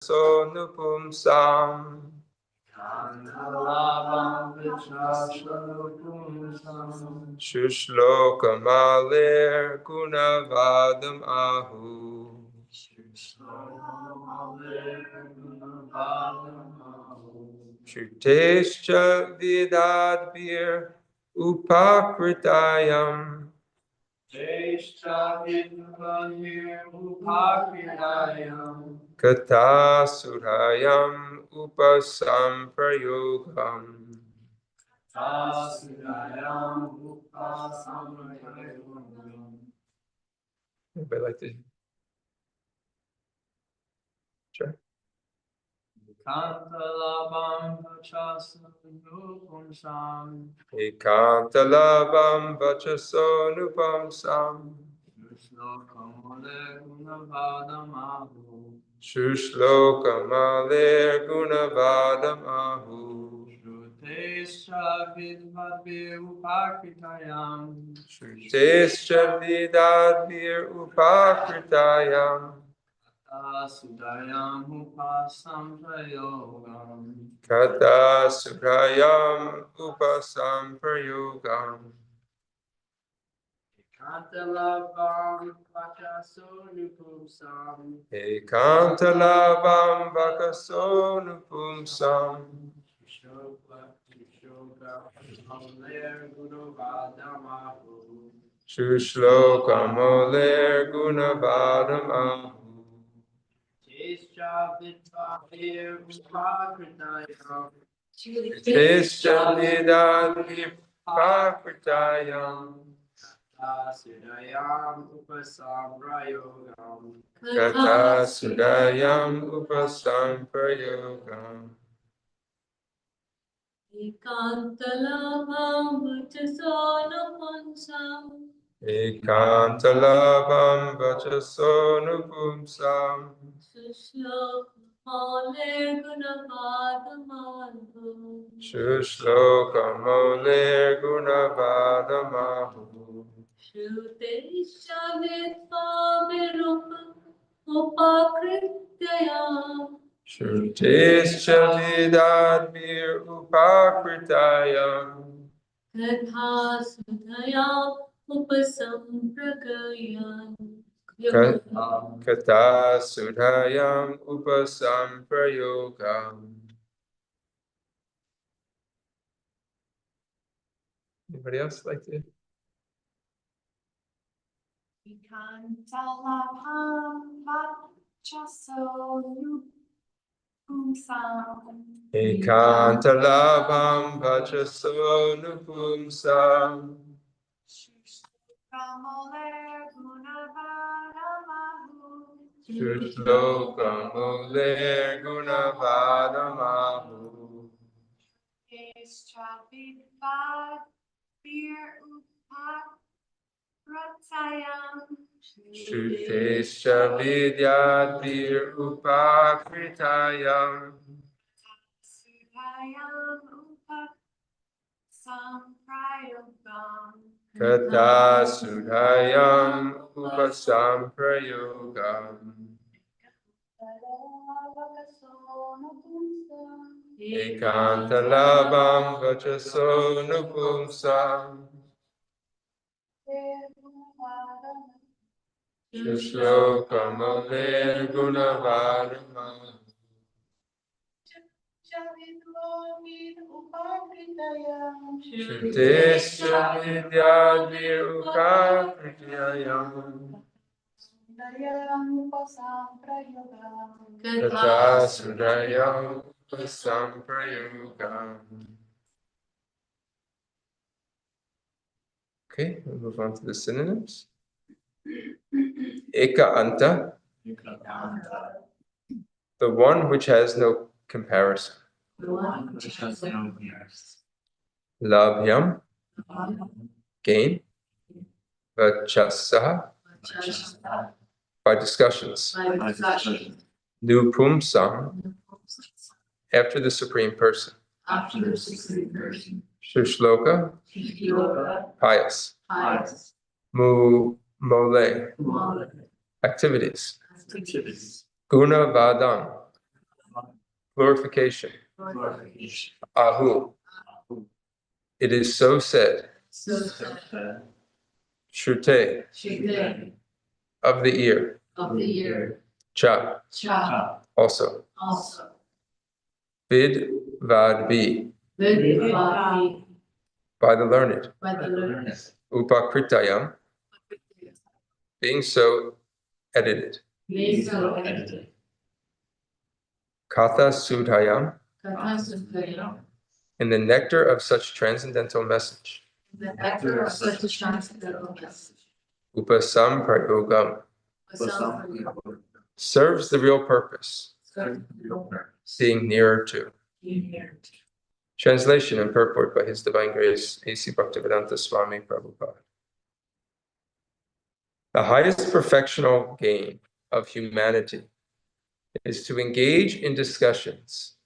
sonupumsam. Shushloka gunavadam ahu. Shrutescha vidadvir upakritayam. Kata surayam upasamprayogam. Anybody like to try? Ekantalabam vachasonupamsam. Shushlokamale gunavadam ahu. Shrutescha vidadvir upakritayam. Kata sudayam upasamprayogam. Ekantalabam vakasonupumsam. Shushlokamoler gunavadam ahu. Tescha vidadvir upakritayam. Kata sudayam upasamprayogam. Ekantalabam vachasonupumsam. Ekantalabam vachasonupumsam. Shushlokamoler gunavadam ahu. Shushlokamoler gunavadam ahu. Shrutescha upakrityayam. Shrutescha vidadvir upakritayam. Katha sudhayam upasampragayam. Kata sudhayam upasamprayogam. Anybody else like to? Ekantalabam vachasonupumsam. Ekantalabam vachasonupumsam. Shushlokamoler gunavadam ahu. Shushlokamoler gunavadam ahu. Tescha vidadvir upakritayam. Shrutescha vidadvir upakritayam. Sudayam upasamprayogam. Kata sudhayam upasamprayogam. Ekantalabam vachasonupumsam. Shushlokamoler gunavadam ahu. Shrutescha vidadvir upakritayam. Kata sudayam upasamprayogam. Okay, we'll move on to the synonyms. Eka anta, the one which has no comparison. Labhyam, gain. Vachasaha, by discussions. Nupumsam, after the Supreme Person. Shushloka, pious. Mole, activities. Guna vadam, glorification, Ahu. It is so said, Shrute, of the ear, Cha, also, Vid Vad Bi, by the learned, Upakritayam, being so edited, Katha Sudhayam, in the nectar of such transcendental message, Upasam Prayogam, serves the real purpose, being nearer to. Translation and purport by His Divine Grace, A.C. Bhaktivedanta Swami Prabhupada. The highest perfectional gain of humanity is to engage in discussions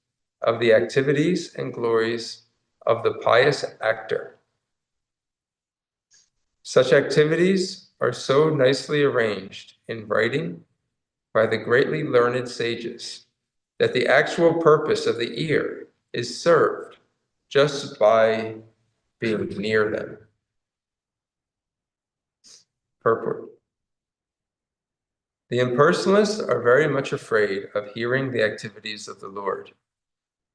of the activities and glories of the pious actor. Such activities are so nicely arranged in writing by the greatly learned sages that the actual purpose of the ear is served just by being near them. Purport. The impersonalists are very much afraid of hearing the activities of the Lord,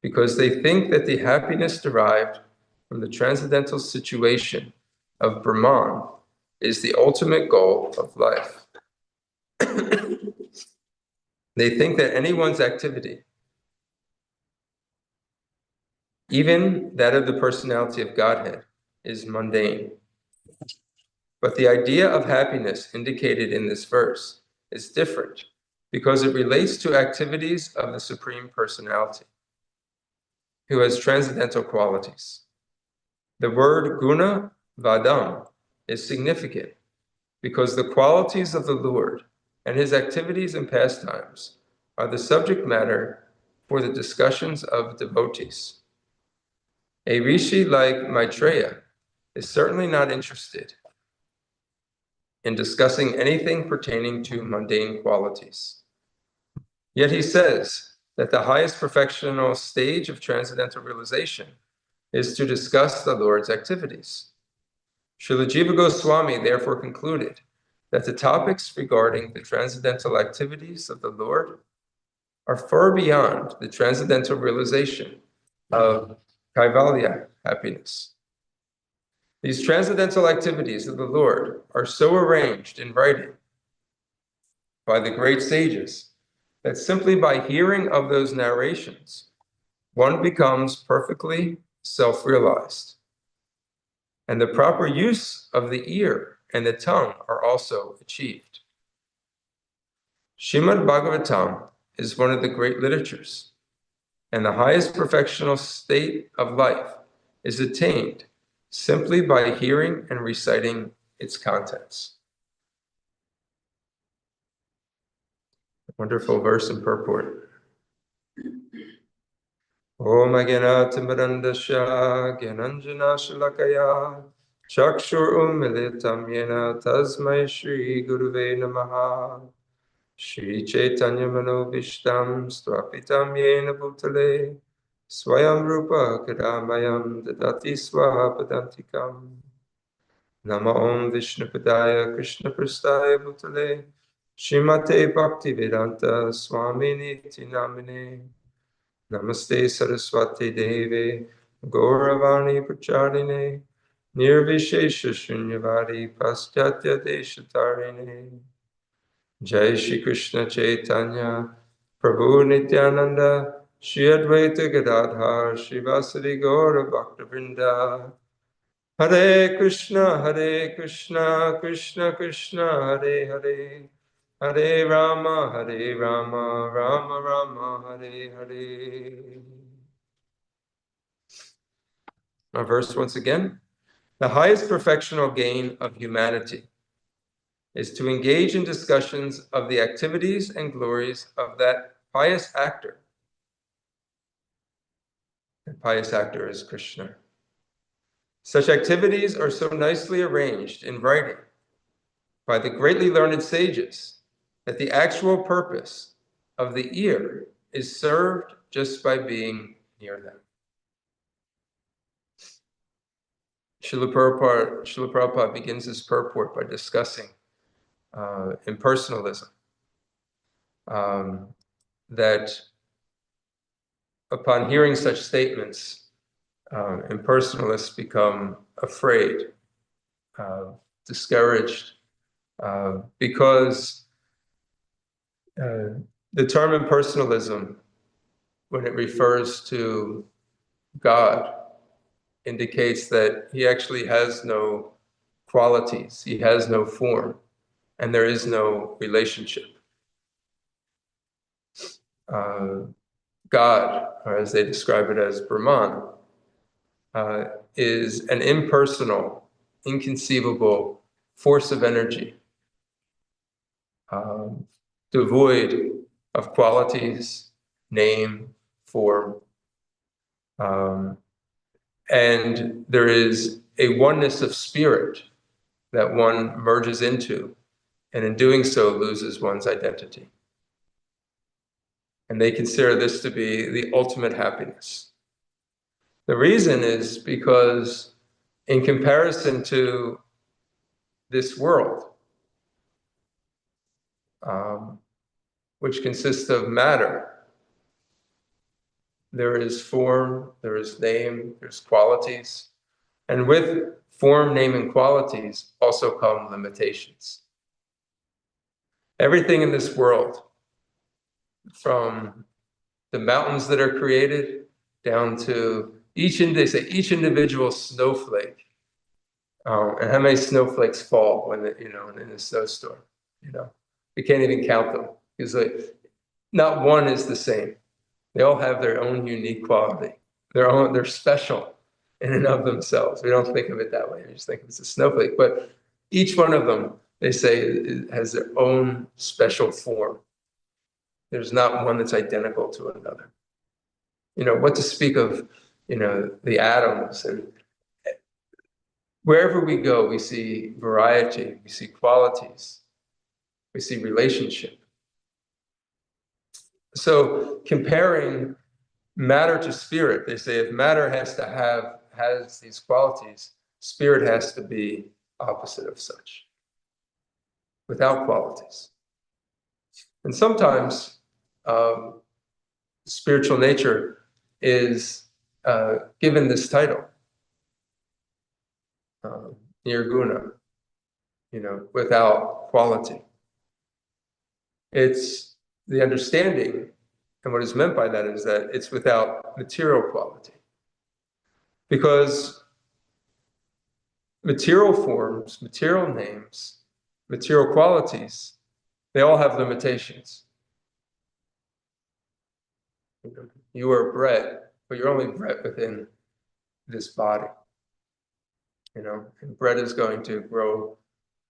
because they think that the happiness derived from the transcendental situation of Brahman is the ultimate goal of life. They think that anyone's activity, even that of the personality of Godhead, is mundane. But the idea of happiness indicated in this verse is different because it relates to activities of the Supreme Personality, who has transcendental qualities. The word guna vadam is significant because the qualities of the Lord and his activities and pastimes are the subject matter for the discussions of devotees. A rishi like Maitreya is certainly not interested in discussing anything pertaining to mundane qualities. Yet he says that the highest perfectional stage of transcendental realization is to discuss the Lord's activities. Srila Jiva Goswami therefore concluded that the topics regarding the transcendental activities of the Lord are far beyond the transcendental realization of Kaivalya happiness. These transcendental activities of the Lord are so arranged in writing by the great sages that simply by hearing of those narrations, one becomes perfectly self-realized. And the proper use of the ear and the tongue are also achieved. Srimad Bhagavatam is one of the great literatures, and the highest perfectional state of life is attained simply by hearing and reciting its contents. Wonderful verse and purport. Om Agena Timbarandasya Gyananjana Shalakaya Chakshur Umilitam Yena Tasmai Shri Guruve Namaha Shri Chaitanya Manobishtam Swapitam Yena Bhutale Swayam Rupa Kadamayam Dadati Swaha Padantikam Nama Om Vishnupadaya Krishna Prastaya Bhutale Srimate Bhaktivedanta Swami Niti Namine Namaste Saraswati Deve Gauravani Pracharine Nirvishesha Shunyavadi Paschatya Deshatarine Jai Shri Krishna Chaitanya Prabhu Nityananda Shri Advaita Gadadhar Shri Vasari Gaura Bhaktivinoda Hare Krishna Krishna Krishna Hare Hare Hare Rama, Rama Rama, Hare Hare. Our verse once again. The highest perfectional gain of humanity is to engage in discussions of the activities and glories of that pious actor. The pious actor is Krishna. Such activities are so nicely arranged in writing by the greatly learned sages that the actual purpose of the ear is served just by being near them. Srila Prabhupada begins his purport by discussing impersonalism, that upon hearing such statements, impersonalists become afraid, discouraged, because the term impersonalism, when it refers to God, indicates that he actually has no qualities, he has no form, and there is no relationship. God, or as they describe it as Brahman, is an impersonal, inconceivable force of energy, devoid of qualities, name, form. And there is a oneness of spirit that one merges into, and in doing so loses one's identity. And they consider this to be the ultimate happiness. The reason is because in comparison to this world, which consists of matter, there is form, there is name, there's qualities. And with form, name, and qualities also come limitations. Everything in this world, from the mountains that are created down to each individual snowflake, and how many snowflakes fall when in a snowstorm. We can't even count them because not one is the same. They all have their own unique quality. They're special in and of themselves. We don't think of it that way. We just think it's a snowflake. But each one of them, they say, has their own special form. There's not one that's identical to another. What to speak of, the atoms. And wherever we go, we see variety, we see qualities, we see relationship. So comparing matter to spirit, they say if matter has these qualities, spirit has to be opposite of such, without qualities. And sometimes spiritual nature is given this title, nirguna, without quality. It's the understanding, and what is meant by that is that it's without material quality. Because material forms, material names, material qualities, they all have limitations. You are bred, but you're only bred within this body. And bread is going to grow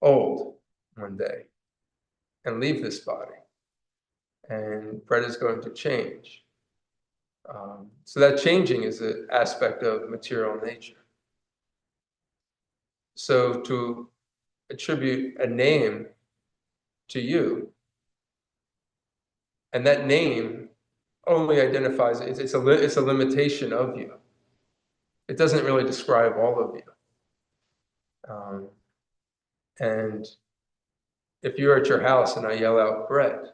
old one day and leave this body. And bread is going to change. So that changing is an aspect of material nature. So to attribute a name to you, and that name only identifies, it's a limitation of you. It doesn't really describe all of you. And if you're at your house and I yell out bread,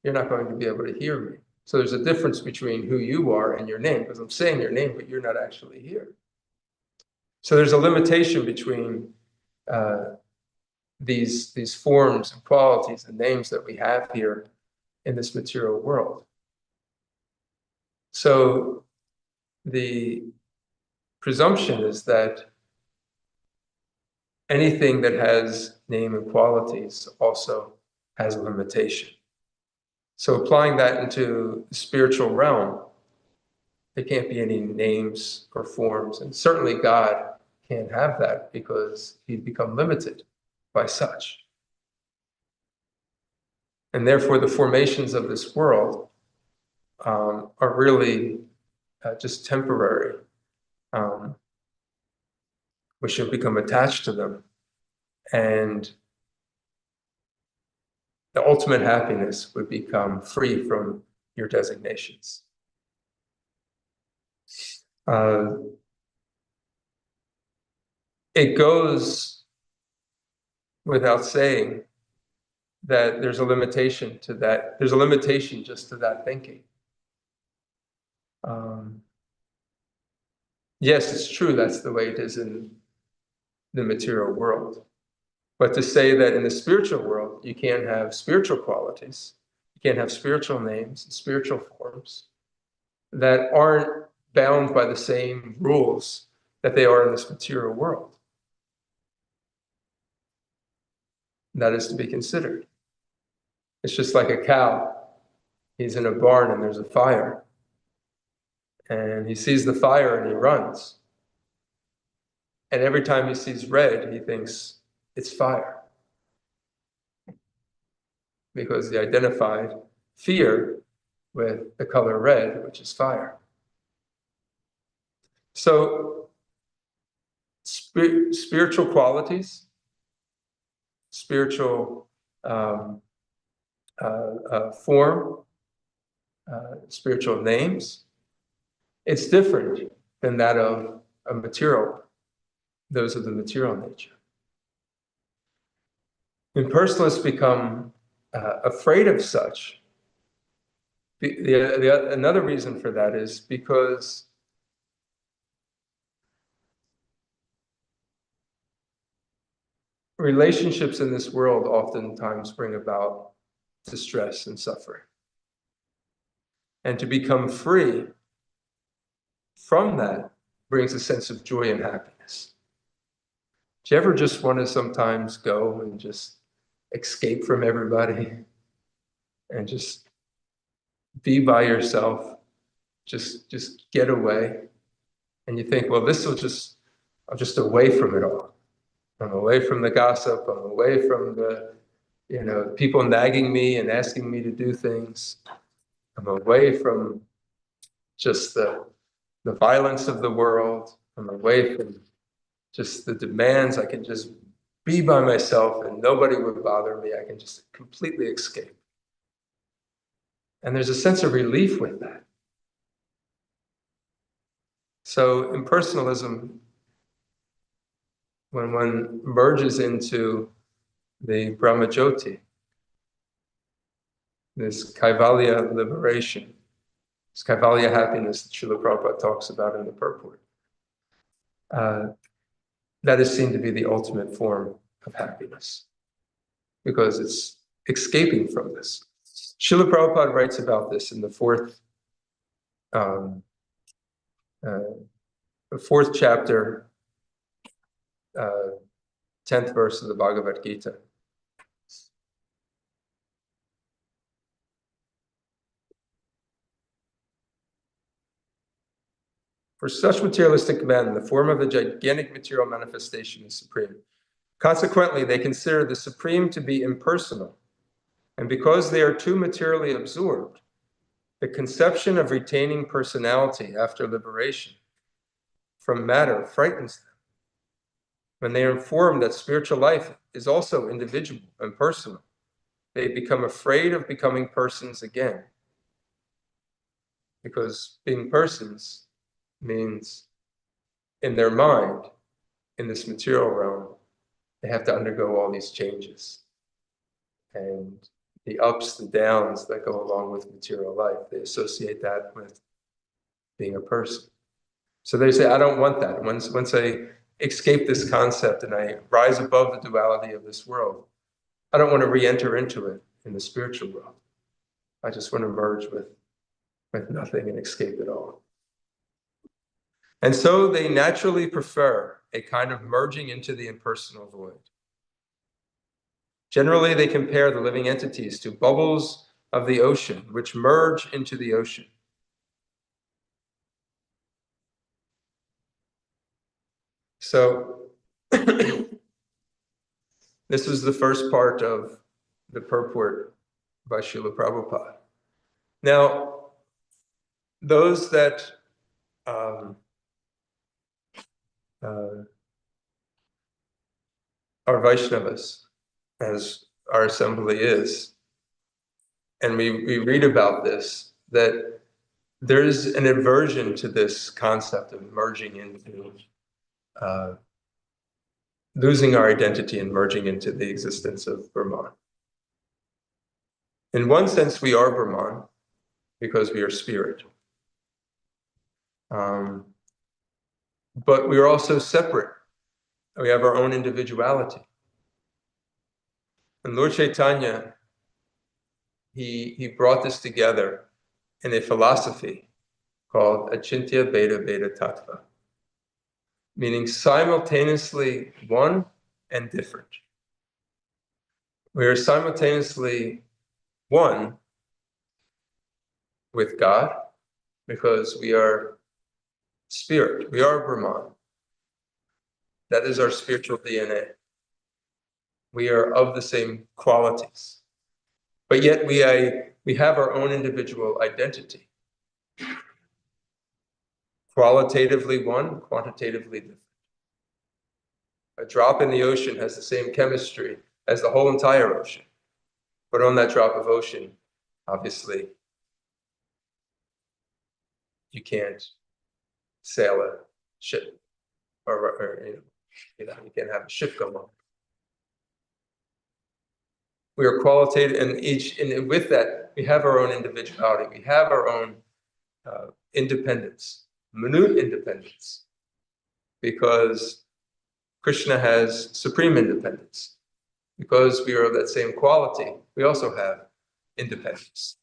you're not going to be able to hear me. So there's a difference between who you are and your name, because I'm saying your name, but you're not actually here. So there's a limitation between these forms and qualities and names that we have here in this material world. So the presumption is that anything that has name and qualities also has a limitation. So applying that into the spiritual realm, there can't be any names or forms. And certainly God can't have that because he'd become limited by such. And therefore the formations of this world are really just temporary. We should become attached to them. And the ultimate happiness would become free from your designations. It goes without saying that there's a limitation to that. There's a limitation just to that thinking. Yes, it's true, that's the way it is in the material world. But to say that in the spiritual world, you can't have spiritual qualities, you can't have spiritual names and spiritual forms that aren't bound by the same rules that they are in this material world. That is to be considered. It's just like a cow. He's in a barn and there's a fire. And he sees the fire and he runs. And every time he sees red, he thinks it's fire. Because he identified fear with the color red, which is fire. So, spiritual qualities, spiritual form, spiritual names, it's different than that of a material, those of the material nature. Impersonalists become afraid of such. Another reason for that is because relationships in this world oftentimes bring about distress and suffering. And to become free from that brings a sense of joy and happiness. Do you ever just want to sometimes go and just escape from everybody and just be by yourself, just get away? And you think, well, I'm just away from it all. I'm away from the gossip, I'm away from the, people nagging me and asking me to do things. I'm away from just the violence of the world. I'm away from just the demands. I can just be by myself and nobody would bother me. I can just completely escape. And there's a sense of relief with that. So impersonalism, when one merges into the Brahmajyoti, this Kaivalya liberation, this Kaivalya happiness that Srila Prabhupada talks about in the purport, that is seen to be the ultimate form of happiness, because it's escaping from this. Srila Prabhupada writes about this in the fourth chapter, 10th verse of the Bhagavad Gita. For such materialistic men, the form of the gigantic material manifestation is supreme. Consequently, they consider the supreme to be impersonal. And because they are too materially absorbed, the conception of retaining personality after liberation from matter frightens them. When they are informed that spiritual life is also individual and personal, they become afraid of becoming persons again. Because being persons means, in their mind, in this material realm, they have to undergo all these changes. And the ups, the downs that go along with material life, they associate that with being a person. So they say, I don't want that. Once I escape this concept and I rise above the duality of this world, I don't want to re-enter into it in the spiritual world. I just want to merge with nothing and escape it all. And so they naturally prefer a kind of merging into the impersonal void. Generally, they compare the living entities to bubbles of the ocean, which merge into the ocean. So, this is the first part of the purport by Srila Prabhupada. Now, those that are Vaishnavas, as our assembly is, and we read about this that there's an aversion to this concept of merging into, losing our identity and merging into the existence of Brahman. In one sense, we are Brahman because we are spirit. But we are also separate. We have our own individuality. And Lord Chaitanya, he brought this together in a philosophy called Achintya Bheda Bheda Tattva, meaning simultaneously one and different. We are simultaneously one with God because we are spirit, we are Brahman. That is our spiritual DNA. We are of the same qualities. But yet we have our own individual identity. Qualitatively one, quantitatively different. A drop in the ocean has the same chemistry as the whole entire ocean. But on that drop of ocean, obviously, you can't sail a ship, or you can't have a ship go on. We are qualitative, and with that, we have our own individuality. We have our own independence, minute independence, because Krishna has supreme independence. Because we are of that same quality, we also have independence.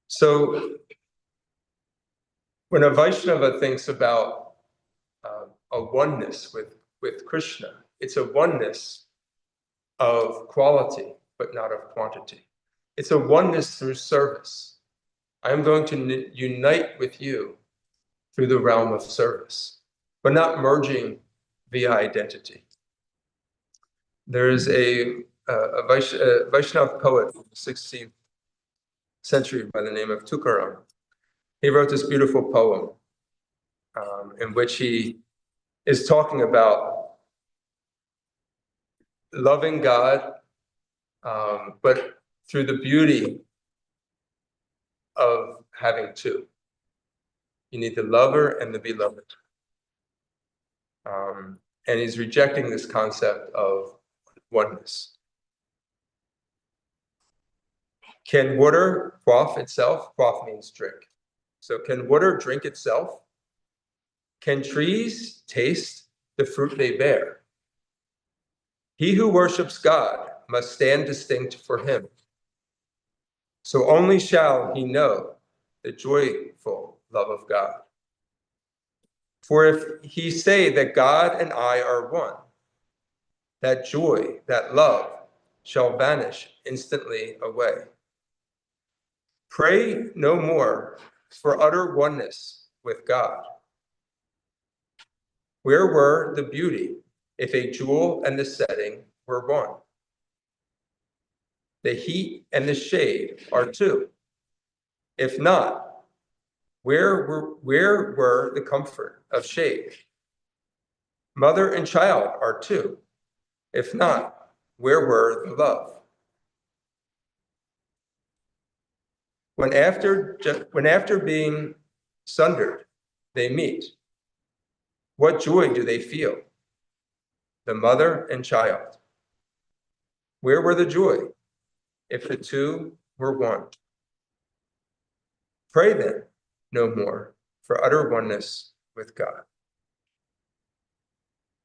So when a Vaishnava thinks about a oneness with Krishna, it's a oneness of quality, but not of quantity. It's a oneness through service. I'm going to unite with you through the realm of service, but not merging via identity. There is a Vaishnava poet from the 16th century by the name of Tukaram. He wrote this beautiful poem in which he is talking about loving God, but through the beauty of having two. You need the lover and the beloved. And he's rejecting this concept of oneness. Can water quaff itself? Quaff means drink. So can water drink itself? Can trees taste the fruit they bear? He who worships God must stand distinct for him. So only shall he know the joyful love of God. For if he say that God and I are one, that joy, that love shall vanish instantly away. Pray no more for utter oneness with God. Where were the beauty if a jewel and the setting were one? The heat and the shade are two. If not, where were the comfort of shade? Mother and child are two. If not, where were the love? When after being sundered, they meet, what joy do they feel? The mother and child. Where were the joy if the two were one? Pray then no more for utter oneness with God.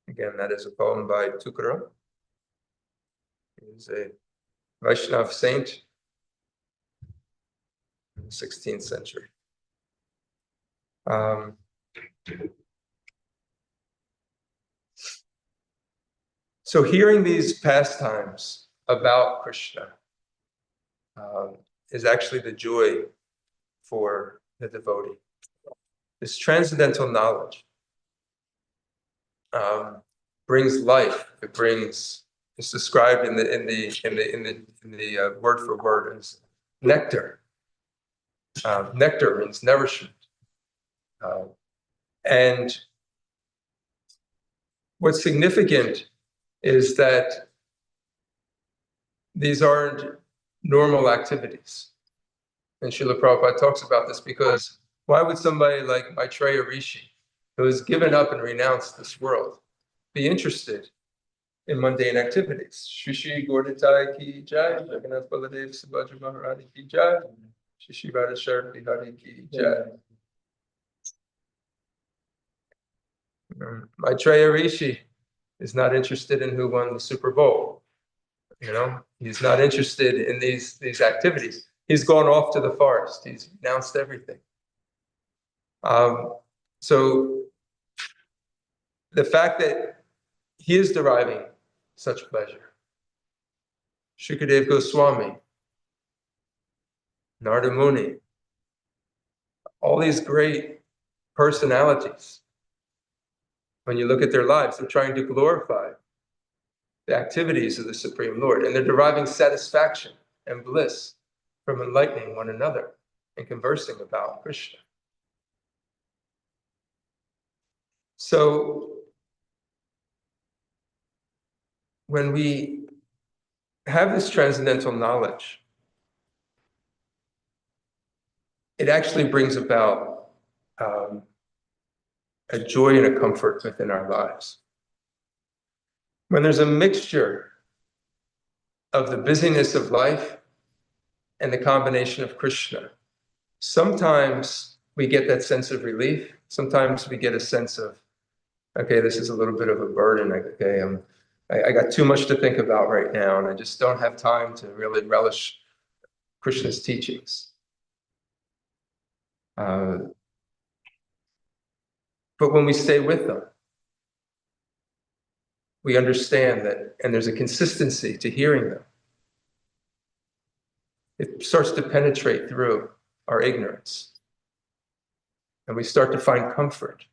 Again, that is a poem by Tukaram. He is a Vaishnava saint in the 16th century. So hearing these pastimes about Krishna is actually the joy for the devotee. This transcendental knowledge brings life. It's described in the word for word as nectar. Nectar means nourishment. And what's significant is that these aren't normal activities. And Srila Prabhupada talks about this because why would somebody like Maitreya Rishi, who has given up and renounced this world, be interested in mundane activities? Shri Shri Gauratai ki jai, Jagannath Baladev Subhadra Maharani ki jai, Shri Shri Radheshwar Bihari ki jai. Maitreya Rishi is not interested in who won the Super Bowl. He's not interested in these activities. He's gone off to the forest. He's renounced everything. So the fact that he is deriving such pleasure, Shukadev Goswami, Narada Muni, all these great personalities, when you look at their lives, they're trying to glorify the activities of the Supreme Lord, and they're deriving satisfaction and bliss from enlightening one another and conversing about Krishna. So when we have this transcendental knowledge, it actually brings about a joy and a comfort within our lives. When there's a mixture of the busyness of life and the combination of Krishna, sometimes we get that sense of relief. Sometimes we get a sense of, okay, this is a little bit of a burden. Okay, I got too much to think about right now, and I just don't have time to really relish Krishna's teachings. But when we stay with them, we understand that, and there's a consistency to hearing them. It starts to penetrate through our ignorance. And we start to find comfort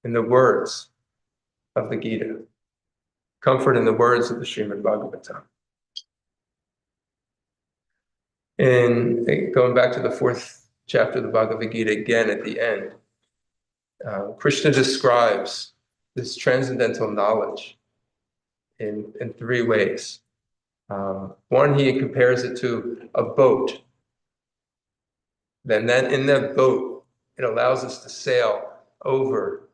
in the words of the Gita, comfort in the words of the Srimad Bhagavatam. And going back to the 4th chapter of the Bhagavad Gita again at the end, Krishna describes this transcendental knowledge in 3 ways. One, he compares it to a boat. Then in that boat, it allows us to sail over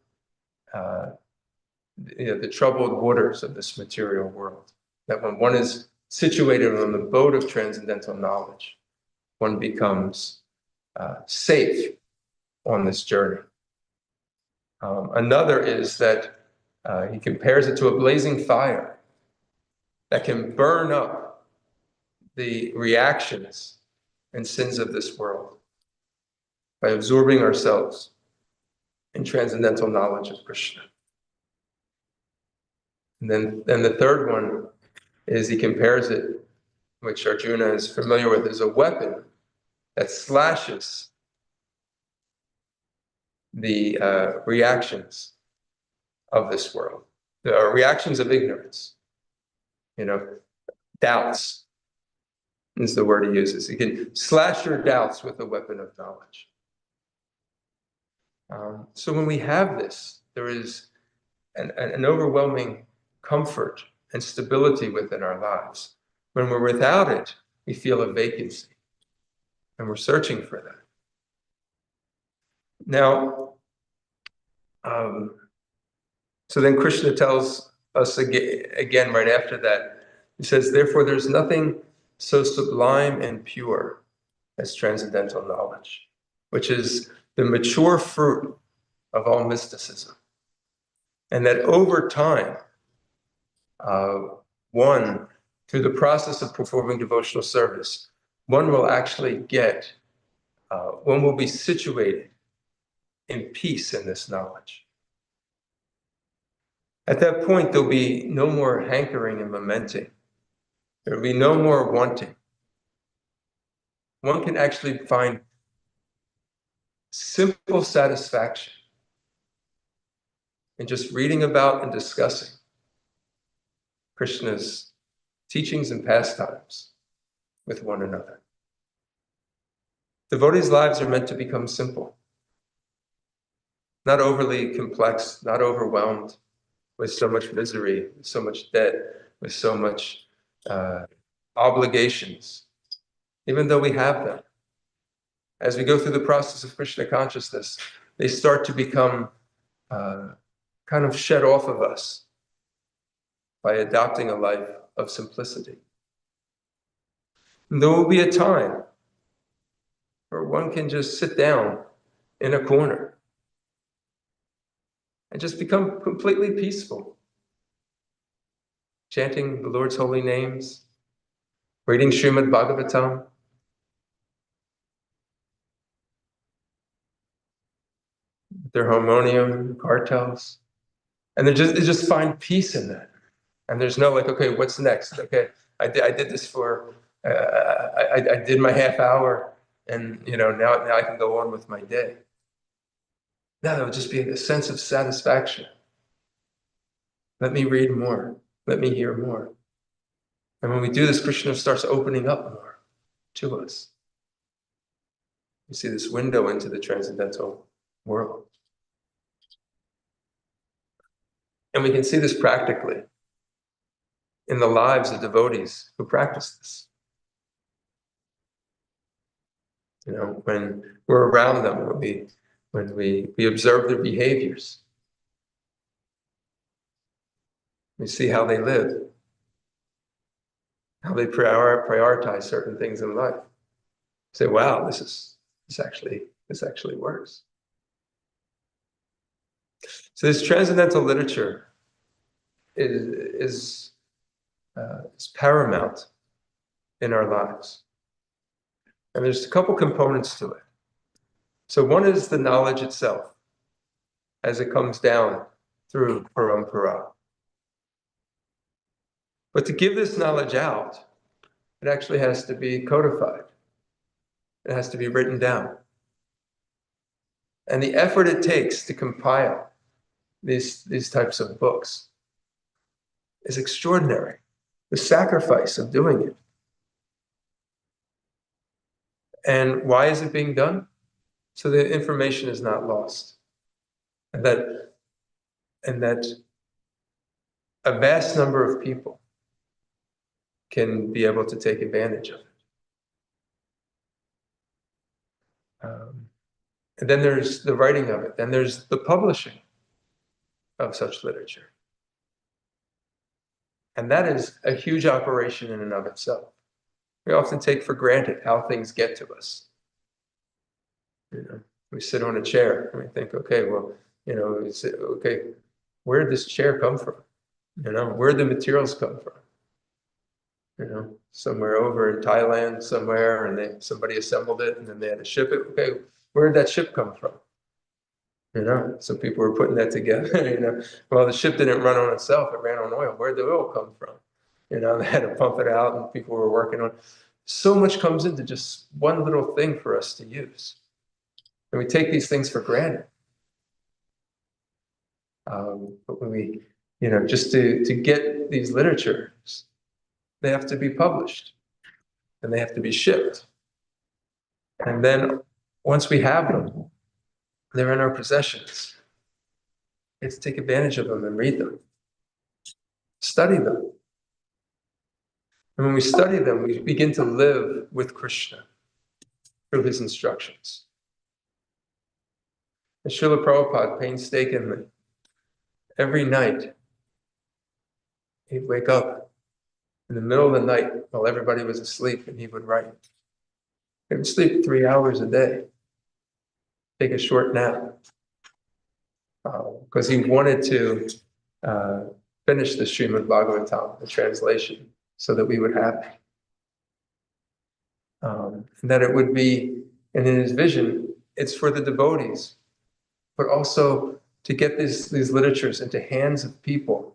the troubled waters of this material world. That when one is situated on the boat of transcendental knowledge, one becomes safe on this journey. Another is that he compares it to a blazing fire that can burn up the reactions and sins of this world by absorbing ourselves in transcendental knowledge of Krishna. And then the third one is he compares it, which Arjuna is familiar with, as a weapon that slashes the reactions of this world, the reactions of ignorance. Doubts is the word he uses. He can slash your doubts with a weapon of knowledge. So when we have this, there is an overwhelming comfort and stability within our lives. When we're without it, we feel a vacancy, and we're searching for that. Now, so then Krishna tells us again right after that, he says, therefore there's nothing so sublime and pure as transcendental knowledge, which is the mature fruit of all mysticism. And that over time, one, through the process of performing devotional service, one will actually one will be situated in peace in this knowledge. At that point, there'll be no more hankering and lamenting. There'll be no more wanting. One can actually find simple satisfaction in just reading about and discussing Krishna's teachings and pastimes with one another. Devotees' lives are meant to become simple, not overly complex, not overwhelmed with so much misery, with so much debt, with so much obligations, even though we have them. as we go through the process of Krishna consciousness, they start to become kind of shed off of us by adopting a life of simplicity. And there will be a time where one can just sit down in a corner and just become completely peaceful, chanting the Lord's holy names, reading Srimad Bhagavatam, their harmonium, kartals, and they just find peace in that. And there's no like, okay, what's next? Okay, I did this for, I did my half hour, and now I can go on with my day. No, there would just be a sense of satisfaction. Let me read more. Let me hear more. And when we do this, Krishna starts opening up more to us. You see this window into the transcendental world. And we can see this practically in the lives of devotees who practice this. When we're around them, when we observe their behaviors, we see how they live, how they prioritize certain things in life. Say, wow, this actually works. So this transcendental literature is paramount in our lives. And there's a couple components to it. So one is the knowledge itself, as it comes down through parampara. But to give this knowledge out, it actually has to be codified. It has to be written down. And the effort it takes to compile these types of books is extraordinary. The sacrifice of doing it. And why is it being done? So the information is not lost. And that a vast number of people can be able to take advantage of it. And then there's the writing of it. Then there's the publishing of such literature. And that is a huge operation in and of itself. We often take for granted how things get to us. We sit on a chair and we think, okay, well, okay, where did this chair come from? Where did the materials come from? Somewhere over in Thailand, somewhere, and somebody assembled it, and then they had to ship it. Okay, where did that ship come from? So people were putting that together. Well, the ship didn't run on itself; it ran on oil. Where did the oil come from? They had to pump it out, and people were working on it. So much comes into just one little thing for us to use, and we take these things for granted. But when we, just to get these literatures, they have to be published and they have to be shipped. And then once we have them, they're in our possessions. We have to take advantage of them and read them, study them. And when we study them, we begin to live with Krishna through his instructions. And Srila Prabhupada painstakingly, every night, he'd wake up in the middle of the night while everybody was asleep, and he would write. He would sleep 3 hours a day, take a short nap, because he wanted to finish the Srimad Bhagavatam, the translation, so that we would have it. And that it would be, and in his vision, it's for the devotees, but also to get these literatures into hands of people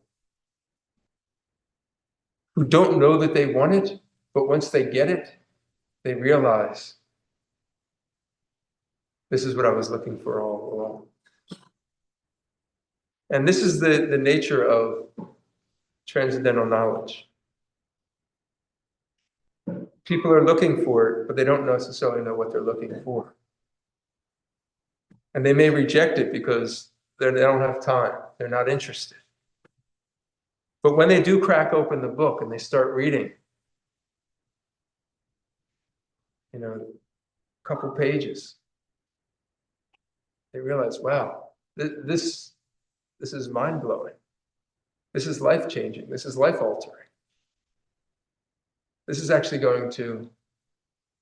who don't know that they want it, but once they get it, they realize, this is what I was looking for all along. And this is the nature of transcendental knowledge. People are looking for it, but they don't necessarily know what they're looking for. And they may reject it because they don't have time, they're not interested. But when they do crack open the book and they start reading, couple pages, they realize, wow, this is mind-blowing. This is life-changing. This is life-altering. This is actually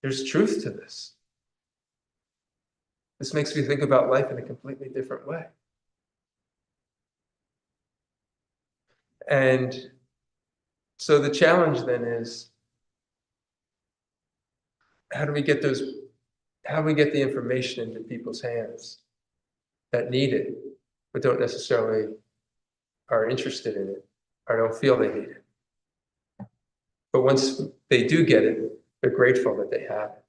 there's truth to this. This makes me think about life in a completely different way. And so the challenge then is, how do we get the information into people's hands that need it, but don't necessarily are interested in it, or don't feel they need it. But once they do get it, they're grateful that they have it.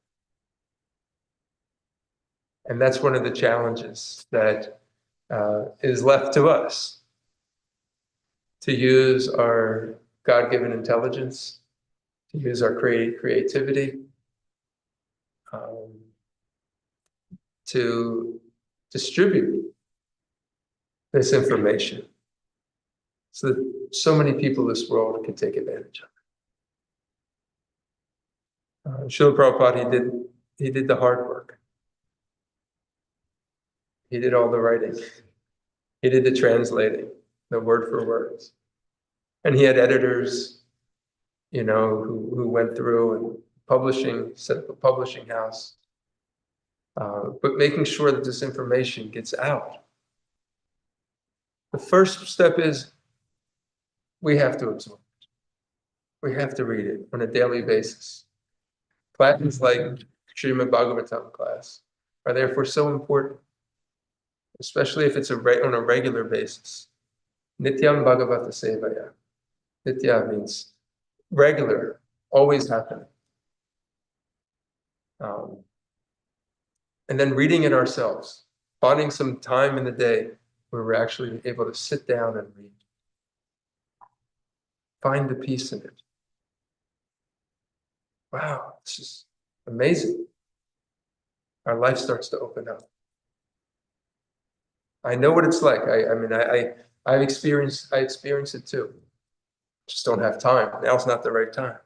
And that's one of the challenges that is left to us, to use our God-given intelligence, to use our creativity, to distribute this information so that so many people in this world can take advantage of it. Srila Prabhupada, he did the hard work. He did all the writing. He did the translating, the word for words. And he had editors, who went through and set up a publishing house, but making sure that this information gets out. The first step is we have to absorb it. We have to read it on a daily basis. Classes like Srimad Bhagavatam class are therefore so important, especially if it's on a regular basis. Nityam Bhagavata Sevaya. Nitya means regular, always happening. And then reading it ourselves, finding some time in the day where we're actually able to sit down and read. Find the peace in it. Wow, this is amazing. Our life starts to open up. I know what it's like. I experience it too. Just don't have time. Now's not the right time.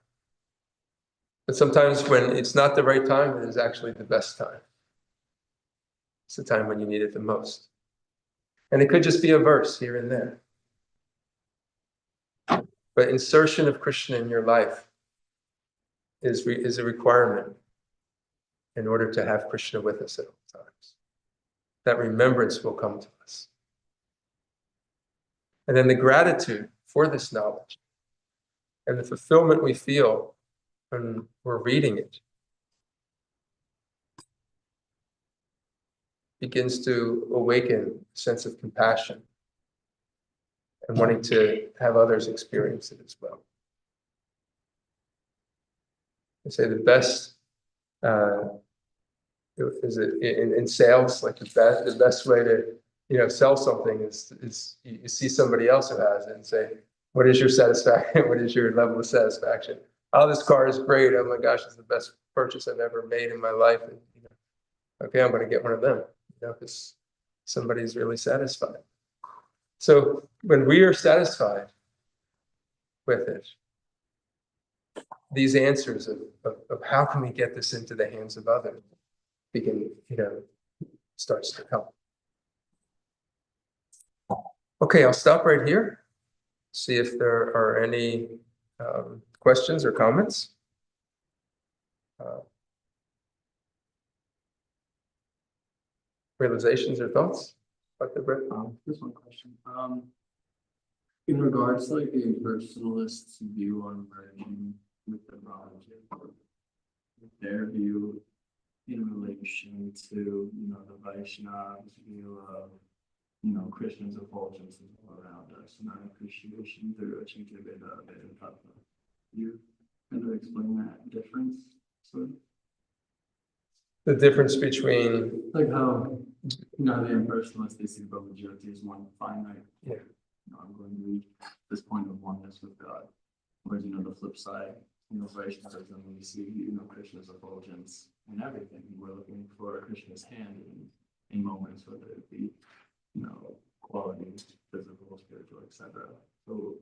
But sometimes when it's not the right time, it is actually the best time. It's the time when you need it the most. And it could just be a verse here and there. But insertion of Krishna in your life is a requirement in order to have Krishna with us at all times. That remembrance will come to us. And then the gratitude for this knowledge and the fulfillment we feel when we're reading it begins to awaken a sense of compassion and wanting to have others experience it as well. I say the best is it in sales, like the best way to sell something is you see somebody else who has it and say, what is your satisfaction? What is your level of satisfaction? Oh, this car is great. Oh my gosh, it's the best purchase I've ever made in my life. And, okay, I'm going to get one of them, because somebody's really satisfied. So when we are satisfied with it, these answers of how can we get this into the hands of others starts to come. Okay, I'll stop right here. See if there are any questions or comments. Realizations or thoughts? Dr. Brett? Just one question. In regards to the impersonalist's view on merging with the Brahmajit, their view in relation to the Vaishnav's view of Krishna's effulgence all around us and our appreciation through HG Dronācārya Dāsa. You kind of explain that difference, sort of? The difference between How the impersonalists, they see Brahmajyoti as one finite. Yeah. I'm going to reach this point of oneness with God. Whereas the flip side, Vaishnavism, we see Krishna's effulgence in everything. We're looking for Krishna's hand in moments, whether it be qualities, physical, spiritual, etc. So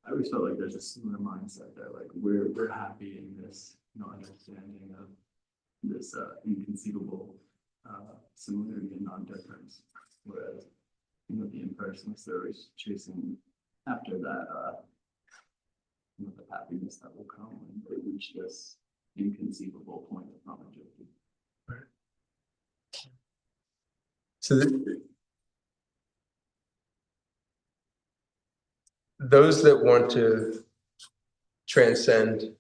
I always felt like there's a similar mindset that we're happy in this understanding of this inconceivable similarity and non-difference, whereas the impersonalists are always chasing after that the happiness that will come when they reach this inconceivable point of non-objectivity. So those that want to transcend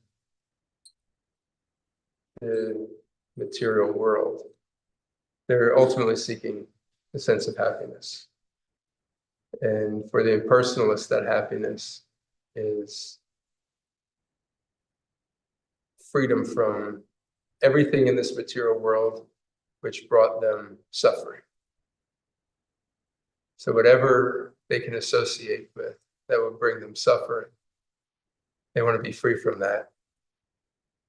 the material world, they're ultimately seeking a sense of happiness. And for the impersonalist, that happiness is freedom from everything in this material world which brought them suffering. So whatever they can associate with that would bring them suffering, they want to be free from that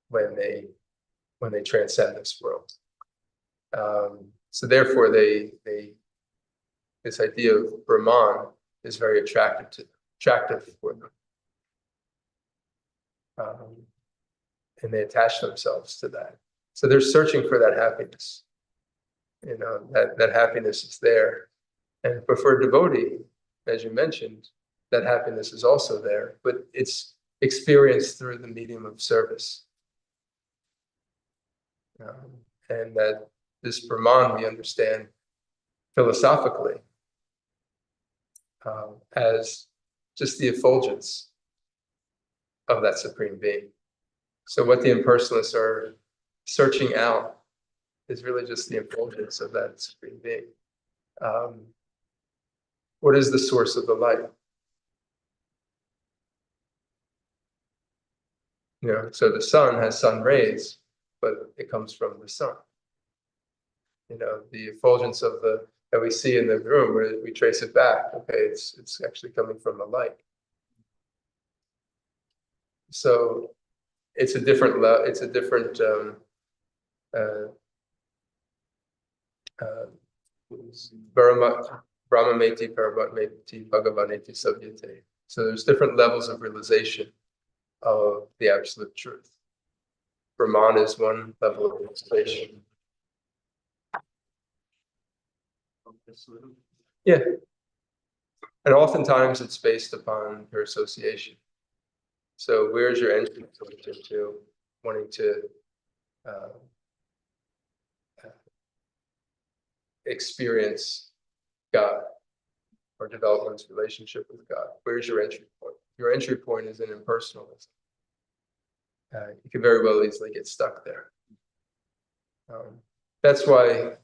when they transcend this world. So therefore, this idea of Brahman is very attractive for them, and they attach themselves to that. So they're searching for that happiness. That happiness is there, and for a devotee, as you mentioned, that happiness is also there, but it's experienced through the medium of service. And that this Brahman we understand philosophically as just the effulgence of that Supreme Being. So what the impersonalists are searching out is really just the effulgence of that Supreme Being. What is the source of the light? So the sun has sun rays, but it comes from the sun. The effulgence of that we see in the room, where we trace it back. Okay, it's actually coming from the light. So it's a different Brahmameti Paramatmeti Bhagavaneti Savyate. So there's different levels of realization of the absolute truth. Brahman is one level of realization. Yeah. And oftentimes it's based upon your association. So where's your entry point into wanting to experience God or develop one's relationship with God? Where's your entry point? Your entry point is in impersonalism. You could very well easily get stuck there. That's why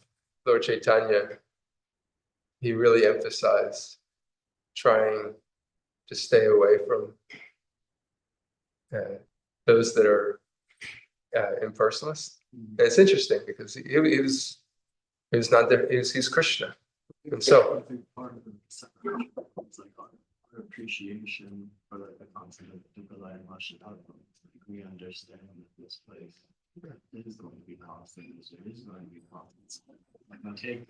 Lord Chaitanya, he really emphasized trying to stay away from those that are impersonalists. And it's interesting because he's not there. He's Krishna himself. I think part of the separation is like our appreciation for like the concept of Dukhalaya Mashatata. We understand that this place is going to be constant. There is going to be constant. Like now take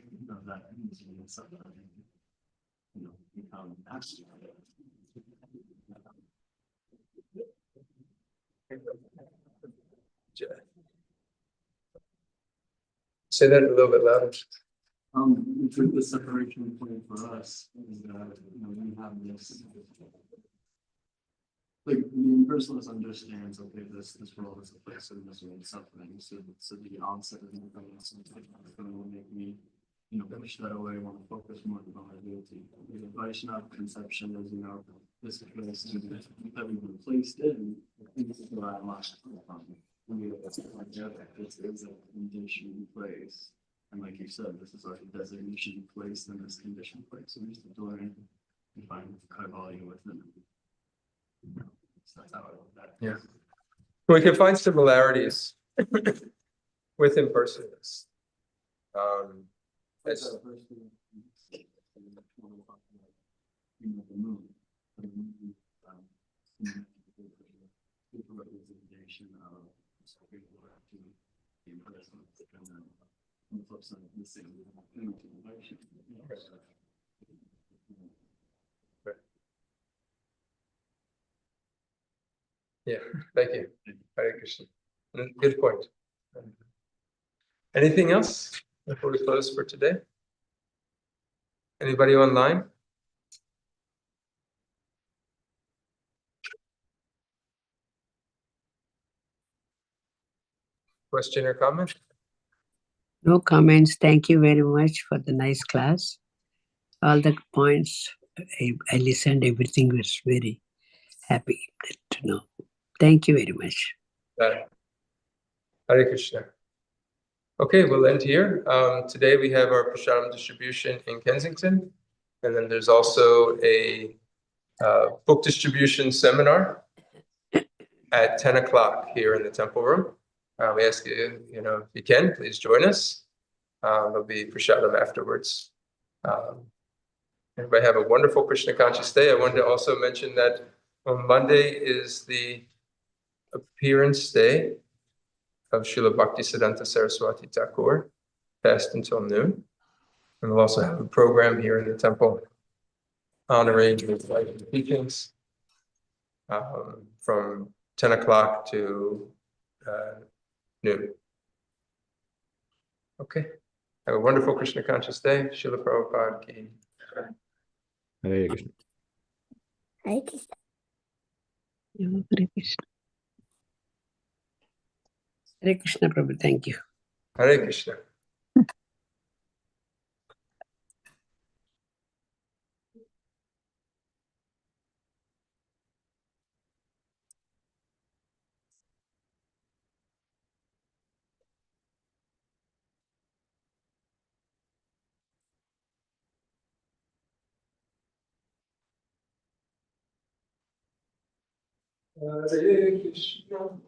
that and something become absolute. Say that a little bit louder. The separation point for us is that we have this, like the impersonalist understands, okay, this world is a place of misery and suffering. So the onset of impersonalism is going to make me, push that away. I want to focus more on my ability. The Vaishnava conception is, this place that we've been placed in. This is where I'm at. This is a conditioned place. And like you said, this is our designation placed in this conditioned place. So we just have to learn and find Kaivalya within it. So that's how I look at it. Yeah. We can find similarities with impersonalists. That's the first thing. The moon. Representation of the impersonalist, and then on the flip side, the same thing. Yeah, thank you. Hare Krishna. Good point. Anything else before we close for today? Anybody online? Question or comment? No comments. Thank you very much for the nice class. All the points I listened, everything was very happy to know. Thank you very much. Hare Krishna. Okay, we'll end here. Today we have our prasadam distribution in Kensington, and then there's also a book distribution seminar at 10 o'clock here in the temple room. We ask you, if you can, please join us. There'll be prasadam afterwards. Everybody have a wonderful Krishna conscious day. I wanted to also mention that on Monday is the appearance day of Srila Bhaktisiddhanta Saraswati Thakur, fast until noon. And we'll also have a program here in the temple honoring his life and teachings from 10 o'clock to noon. Okay. Have a wonderful Krishna conscious day. Srila Prabhupada ki. Hare Krishna. Hare Krishna. Hare Krishna. Hare Krishna, Prabhu. Thank you. Hare Krishna. Hare Krishna.